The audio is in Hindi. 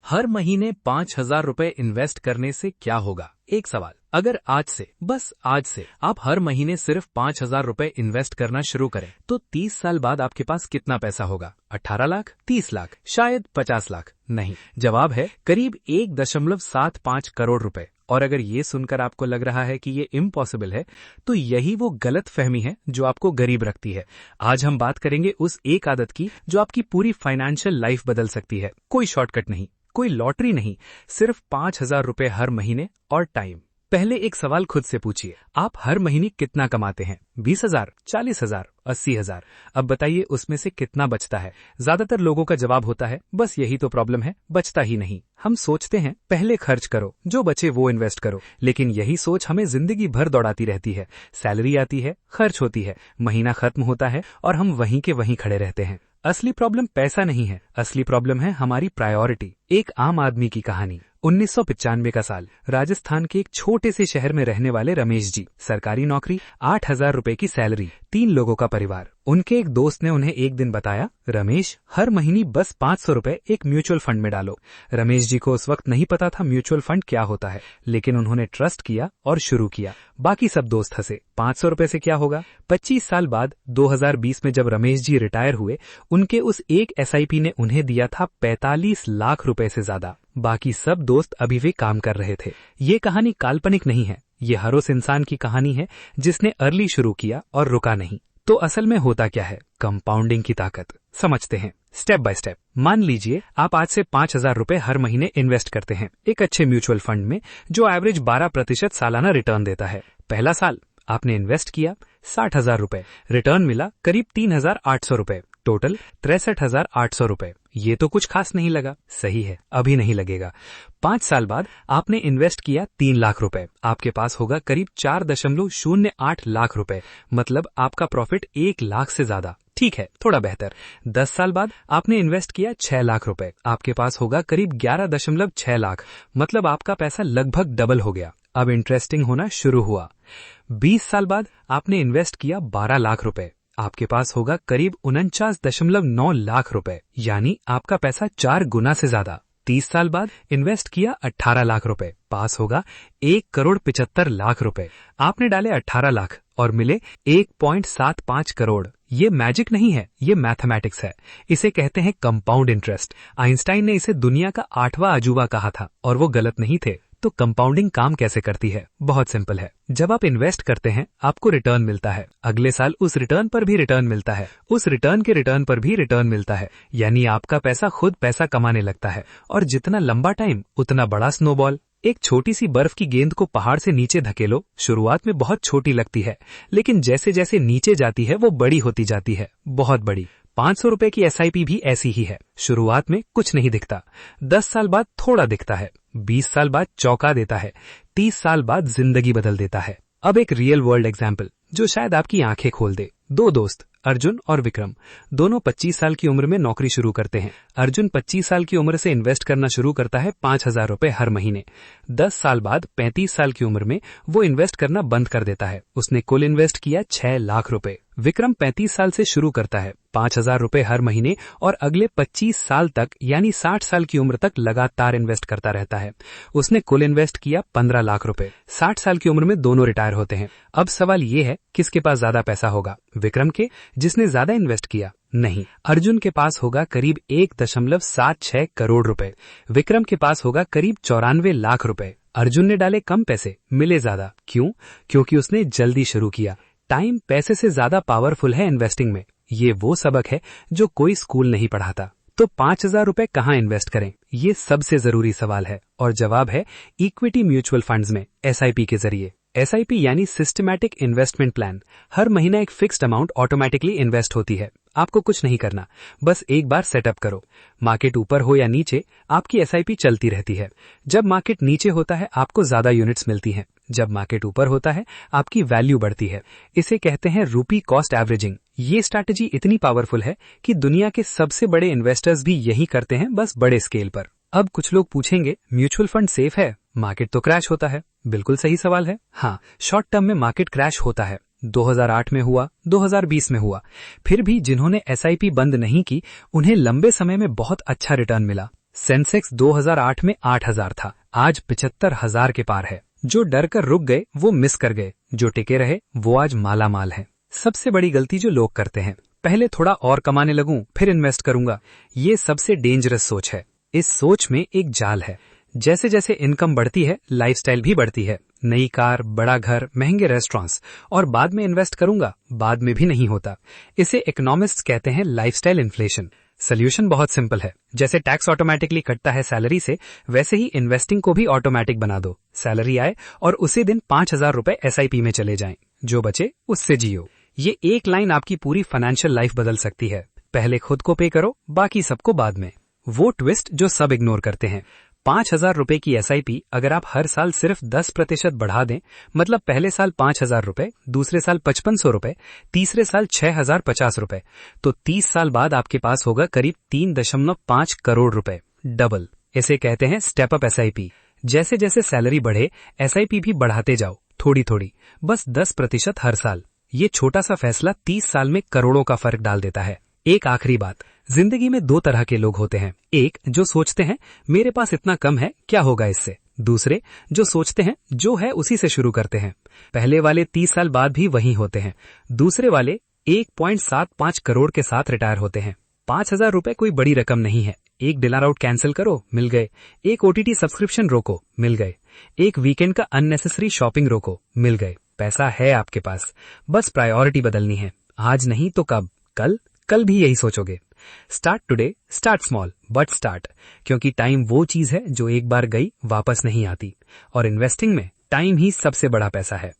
हर महीने 5,000 रुपए इन्वेस्ट करने से क्या होगा? एक सवाल, अगर आज से, बस आज से आप हर महीने सिर्फ 5,000 रुपए इन्वेस्ट करना शुरू करें तो 30 साल बाद आपके पास कितना पैसा होगा? 18 लाख, 30 लाख, शायद 50 लाख? नहीं, जवाब है करीब 1.75 करोड़ रुपए। और अगर ये सुनकर आपको लग रहा है कि ये इम्पॉसिबल है, तो यही वो गलत फहमी है जो आपको गरीब रखती है। आज हम बात करेंगे उस एक आदत की जो आपकी पूरी फाइनेंशियल लाइफ बदल सकती है। कोई शॉर्टकट नहीं, कोई लॉटरी नहीं, सिर्फ 5,000 रुपए हर महीने और टाइम। पहले एक सवाल खुद से पूछिए, आप हर महीने कितना कमाते हैं? 20,000, 40,000, 80,000? अब बताइए उसमें से कितना बचता है? ज्यादातर लोगों का जवाब होता है, बस यही तो प्रॉब्लम है, बचता ही नहीं। हम सोचते हैं पहले खर्च करो, जो बचे वो इन्वेस्ट करो, लेकिन यही सोच हमें जिंदगी भर दौड़ाती रहती है। सैलरी आती है, खर्च होती है, महीना खत्म होता है और हम वहीं के वहीं खड़े रहते हैं। असली प्रॉब्लम पैसा नहीं है, असली प्रॉब्लम है हमारी प्रायोरिटी। एक आम आदमी की कहानी। 1995 का साल, राजस्थान के एक छोटे से शहर में रहने वाले रमेश जी, सरकारी नौकरी, 8,000 रुपए की सैलरी, 3 लोगों का परिवार। उनके एक दोस्त ने उन्हें एक दिन बताया, रमेश, हर महीने बस 500 रुपए एक म्यूचुअल फंड में डालो। रमेश जी को उस वक्त नहीं पता था म्यूचुअल फंड क्या होता है, लेकिन उन्होंने ट्रस्ट किया और शुरू किया। बाकी सब दोस्त हंसे, 500 रुपए से क्या होगा? 25 साल बाद 2020 में जब रमेश जी रिटायर हुए, उनके उस एक SIP ने उन्हें दिया था 45 लाख रुपए से ज्यादा। बाकी सब दोस्त अभी भी काम कर रहे थे। ये कहानी काल्पनिक नहीं है, ये हर उस इंसान की कहानी है जिसने अर्ली शुरू किया और रुका नहीं। तो असल में होता क्या है? कंपाउंडिंग की ताकत समझते हैं स्टेप बाय स्टेप। मान लीजिए आप आज से 5,000 रुपए हर महीने इन्वेस्ट करते हैं एक अच्छे म्यूचुअल फंड में जो एवरेज 12% सालाना रिटर्न देता है। पहला साल आपने इन्वेस्ट किया 60,000 रुपए, रिटर्न मिला करीब 3,800 रुपए, टोटल 63,800 रुपए। ये तो कुछ खास नहीं लगा, सही है, अभी नहीं लगेगा। 5 साल बाद आपने इन्वेस्ट किया 3 लाख रुपए, आपके पास होगा करीब 4.08 लाख रुपए, मतलब आपका प्रॉफिट 1 लाख से ज्यादा। ठीक है, थोड़ा बेहतर। 10 साल बाद आपने इन्वेस्ट किया 6 लाख रुपए, आपके पास होगा करीब 11.6 लाख, मतलब आपका पैसा लगभग डबल हो गया। अब इंटरेस्टिंग होना शुरू हुआ। 20 साल बाद आपने इन्वेस्ट किया 12 लाख रुपए, आपके पास होगा करीब 49.9 लाख रुपए, यानी आपका पैसा 4 गुना से ज्यादा। 30 साल बाद इन्वेस्ट किया 18 लाख रुपए, पास होगा 1,75,00,000 रुपए। आपने डाले 18 लाख और मिले 1.75 करोड़। ये मैजिक नहीं है, ये मैथमेटिक्स है। इसे कहते हैं कंपाउंड इंटरेस्ट। आइंस्टाइन ने इसे दुनिया का 8वां अजूबा कहा था और वो गलत नहीं थे। तो कंपाउंडिंग काम कैसे करती है? बहुत सिंपल है। जब आप इन्वेस्ट करते हैं आपको रिटर्न मिलता है, अगले साल उस रिटर्न पर भी रिटर्न मिलता है, उस रिटर्न के रिटर्न पर भी रिटर्न मिलता है, यानी आपका पैसा खुद पैसा कमाने लगता है। और जितना लंबा टाइम उतना बड़ा स्नोबॉल। एक छोटी सी बर्फ की गेंद को पहाड़ से नीचे धकेलो, शुरुआत में बहुत छोटी लगती है, लेकिन जैसे जैसे नीचे जाती है वो बड़ी होती जाती है, बहुत बड़ी। 500 रुपए की SIP भी ऐसी ही है। शुरुआत में कुछ नहीं दिखता, 10 साल बाद थोड़ा दिखता है, 20 साल बाद चौंका देता है, 30 साल बाद जिंदगी बदल देता है। अब एक रियल वर्ल्ड एग्जाम्पल जो शायद आपकी आंखें खोल दे। 2 दोस्त, अर्जुन और विक्रम, दोनों 25 साल की उम्र में नौकरी शुरू करते हैं। अर्जुन 25 साल की उम्र से इन्वेस्ट करना शुरू करता है 5,000 रुपए हर महीने। 10 साल बाद 35 साल की उम्र में वो इन्वेस्ट करना बंद कर देता है। उसने कुल इन्वेस्ट किया 6 लाख रुपए। विक्रम 35 साल से शुरू करता है 5,000 रुपए हर महीने और अगले 25 साल तक यानी 60 साल की उम्र तक लगातार इन्वेस्ट करता रहता है। उसने कुल इन्वेस्ट किया 15 लाख रुपए। 60 साल की उम्र में दोनों रिटायर होते हैं। अब सवाल ये है, किसके पास ज्यादा पैसा होगा? विक्रम के, जिसने ज्यादा इन्वेस्ट किया? नहीं, अर्जुन के पास होगा करीब 1.76 करोड़ रुपए। विक्रम के पास होगा करीब 94 लाख रुपए। अर्जुन ने डाले कम पैसे, मिले ज्यादा। क्यों? क्योंकि उसने जल्दी शुरू किया। टाइम पैसे से ज्यादा पावरफुल है इन्वेस्टिंग में। ये वो सबक है जो कोई स्कूल नहीं पढ़ाता। तो 5,000 रुपए कहाँ इन्वेस्ट करें? ये सबसे जरूरी सवाल है और जवाब है इक्विटी म्यूचुअल फंड्स में, SIP के जरिए। SIP यानी सिस्टमैटिक इन्वेस्टमेंट प्लान। हर महीना एक फिक्स्ड अमाउंट ऑटोमेटिकली इन्वेस्ट होती है। आपको कुछ नहीं करना, बस एक बार सेटअप करो। मार्केट ऊपर हो या नीचे, आपकी SIP चलती रहती है। जब मार्केट नीचे होता है आपको ज्यादा यूनिट्स मिलती हैं, जब मार्केट ऊपर होता है आपकी वैल्यू बढ़ती है। इसे कहते हैं रूपी कॉस्ट एवरेजिंग। ये स्ट्रैटेजी इतनी पावरफुल है कि दुनिया के सबसे बड़े इन्वेस्टर्स भी यही करते हैं, बस बड़े स्केल पर। अब कुछ लोग पूछेंगे, म्यूचुअल फंड सेफ है? मार्केट तो क्रैश होता है। बिल्कुल सही सवाल है। हाँ, शॉर्ट टर्म में मार्केट क्रैश होता है। 2008 में हुआ, 2020 में हुआ। फिर भी जिन्होंने SIP बंद नहीं की, उन्हें लंबे समय में बहुत अच्छा रिटर्न मिला। सेंसेक्स 2008 में 8,000 था, आज 75,000 के पार है। जो डर कर रुक गए वो मिस कर गए, जो टिके रहे वो आज माला माल है। सबसे बड़ी गलती जो लोग करते हैं, पहले थोड़ा और कमाने लगूं फिर इन्वेस्ट करूंगा, ये सबसे डेंजरस सोच है। इस सोच में एक जाल है। जैसे जैसे इनकम बढ़ती है लाइफस्टाइल भी बढ़ती है। नई कार, बड़ा घर, महंगे रेस्टोरेंट्स, और बाद में इन्वेस्ट करूंगा, बाद में भी नहीं होता। इसे इकोनॉमिस्ट्स कहते हैं लाइफस्टाइल इन्फ्लेशन। सोल्यूशन बहुत सिंपल है। जैसे टैक्स ऑटोमेटिकली कटता है सैलरी से, वैसे ही इन्वेस्टिंग को भी ऑटोमेटिक बना दो। सैलरी आए और उसी दिन 5,000 रुपए SIP में चले जाएं। जो बचे उससे जियो। ये एक लाइन आपकी पूरी फाइनेंशियल लाइफ बदल सकती है। पहले खुद को पे करो, बाकी सबको बाद में। वो ट्विस्ट जो सब इग्नोर करते हैं। 5,000 रुपए की SIP अगर आप हर साल सिर्फ 10% बढ़ा दें, मतलब पहले साल 5,000 रुपए, दूसरे साल 5,500 रुपए, तीसरे साल 6,050 रुपए, तो 30 साल बाद आपके पास होगा करीब 3.5 करोड़ रुपए। डबल। इसे कहते हैं स्टेप अप SIP। जैसे जैसे सैलरी बढ़े SIP भी बढ़ाते जाओ, थोड़ी थोड़ी, बस 10% हर साल। ये छोटा सा फैसला 30 साल में करोड़ों का फर्क डाल देता है। एक आखिरी बात, जिंदगी में 2 तरह के लोग होते हैं। एक जो सोचते हैं मेरे पास इतना कम है, क्या होगा इससे। दूसरे जो सोचते हैं जो है उसी से शुरू करते हैं। पहले वाले 30 साल बाद भी वहीं होते हैं। दूसरे वाले 1.75 करोड़ के साथ रिटायर होते हैं। 5,000 रुपए कोई बड़ी रकम नहीं है। एक डिनर आउट कैंसिल करो, मिल गए। एक OTT सब्सक्रिप्शन रोको, मिल गए। एक वीकेंड का अननेसेसरी शॉपिंग रोको, मिल गए। पैसा है आपके पास, बस प्रायोरिटी बदलनी है। आज नहीं तो कब, कल भी यही सोचोगे। Start today, start small but start, क्योंकि टाइम वो चीज है जो एक बार गई वापस नहीं आती, और इन्वेस्टिंग में टाइम ही सबसे बड़ा पैसा है।